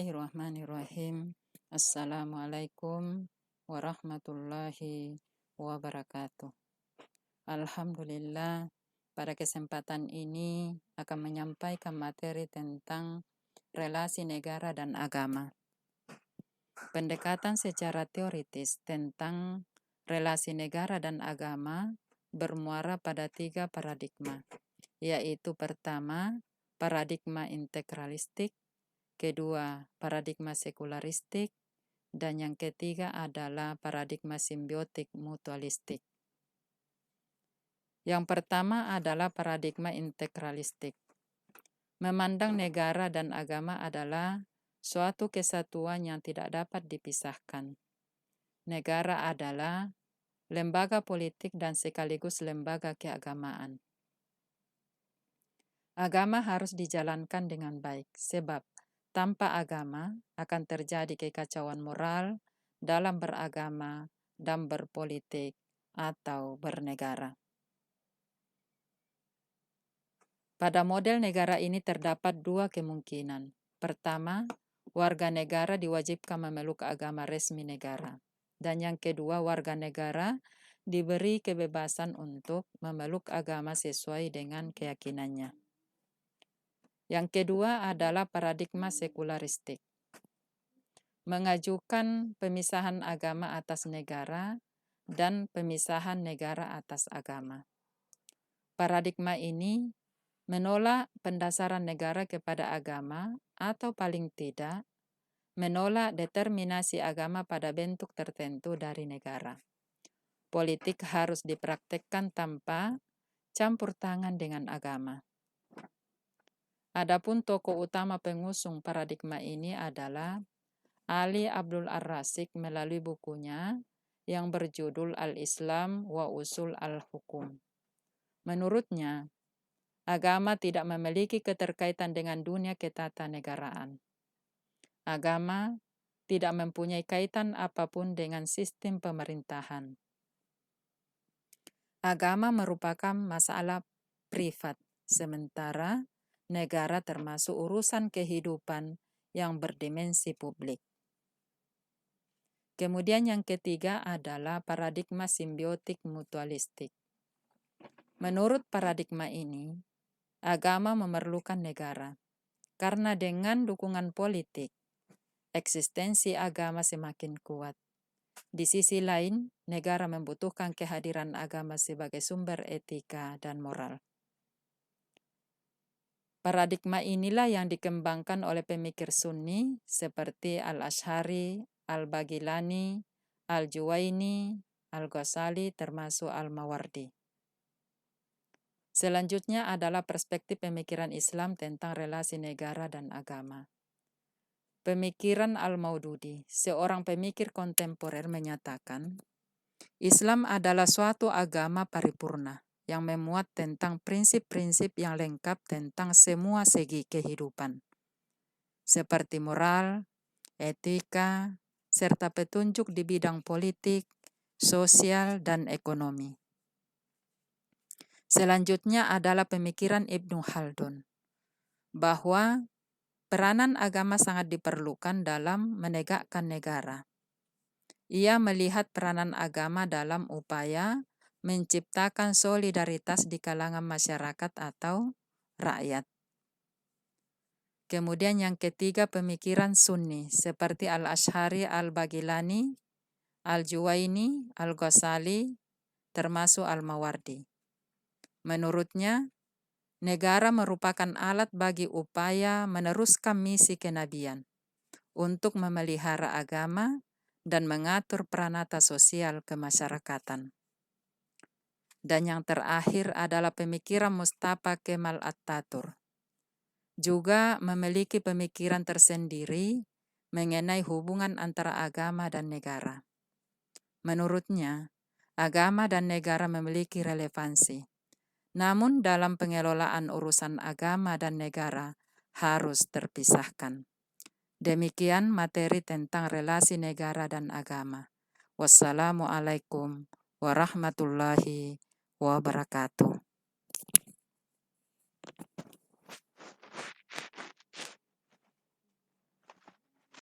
Bismillahirrahmanirrahim. Assalamualaikum warahmatullahi wabarakatuh. Alhamdulillah, pada kesempatan ini akan menyampaikan materi tentang relasi negara dan agama. Pendekatan secara teoritis tentang relasi negara dan agama bermuara pada 3 paradigma, yaitu pertama, paradigma integralistik, kedua, paradigma sekularistik, dan yang ketiga adalah paradigma simbiotik mutualistik. Yang pertama adalah paradigma integralistik. Memandang negara dan agama adalah suatu kesatuan yang tidak dapat dipisahkan. Negara adalah lembaga politik dan sekaligus lembaga keagamaan. Agama harus dijalankan dengan baik, sebab tanpa agama akan terjadi kekacauan moral dalam beragama dan berpolitik atau bernegara. Pada model negara ini terdapat 2 kemungkinan. Pertama, warga negara diwajibkan memeluk agama resmi negara. Dan yang kedua, warga negara diberi kebebasan untuk memeluk agama sesuai dengan keyakinannya. Yang kedua adalah paradigma sekularistik. Mengajukan pemisahan agama atas negara dan pemisahan negara atas agama. Paradigma ini menolak pendasaran negara kepada agama atau paling tidak menolak determinasi agama pada bentuk tertentu dari negara. Politik harus dipraktekkan tanpa campur tangan dengan agama. Adapun tokoh utama pengusung paradigma ini adalah Ali Abdul Ar-Rasyid melalui bukunya yang berjudul Al-Islam wa Usul Al-Hukum. Menurutnya, agama tidak memiliki keterkaitan dengan dunia ketatanegaraan. Agama tidak mempunyai kaitan apapun dengan sistem pemerintahan. Agama merupakan masalah privat, sementara negara termasuk urusan kehidupan yang berdimensi publik. Kemudian yang ketiga adalah paradigma simbiotik mutualistik. Menurut paradigma ini, agama memerlukan negara, karena dengan dukungan politik, eksistensi agama semakin kuat. Di sisi lain, negara membutuhkan kehadiran agama sebagai sumber etika dan moral. Paradigma inilah yang dikembangkan oleh pemikir Sunni seperti Al-Ash'ari, Al-Baghilani, Al-Juwaini, Al-Ghazali, termasuk Al-Mawardi. Selanjutnya adalah perspektif pemikiran Islam tentang relasi negara dan agama. Pemikiran Al-Maududi, seorang pemikir kontemporer, menyatakan, Islam adalah suatu agama paripurna yang memuat tentang prinsip-prinsip yang lengkap tentang semua segi kehidupan, seperti moral, etika, serta petunjuk di bidang politik, sosial, dan ekonomi. Selanjutnya adalah pemikiran Ibnu Khaldun, bahwa peranan agama sangat diperlukan dalam menegakkan negara. Ia melihat peranan agama dalam upaya menciptakan solidaritas di kalangan masyarakat atau rakyat. Kemudian yang ketiga pemikiran Sunni seperti Al-Ash'ari, Al-Baghilani, Al-Juwaini, Al-Ghazali, termasuk Al-Mawardi. Menurutnya, negara merupakan alat bagi upaya meneruskan misi kenabian untuk memelihara agama dan mengatur peranata sosial kemasyarakatan. Dan yang terakhir adalah pemikiran Mustafa Kemal Atatürk. Juga memiliki pemikiran tersendiri mengenai hubungan antara agama dan negara. Menurutnya, agama dan negara memiliki relevansi. Namun dalam pengelolaan urusan agama dan negara harus terpisahkan. Demikian materi tentang relasi negara dan agama. Wassalamualaikum warahmatullahi wabarakatuh.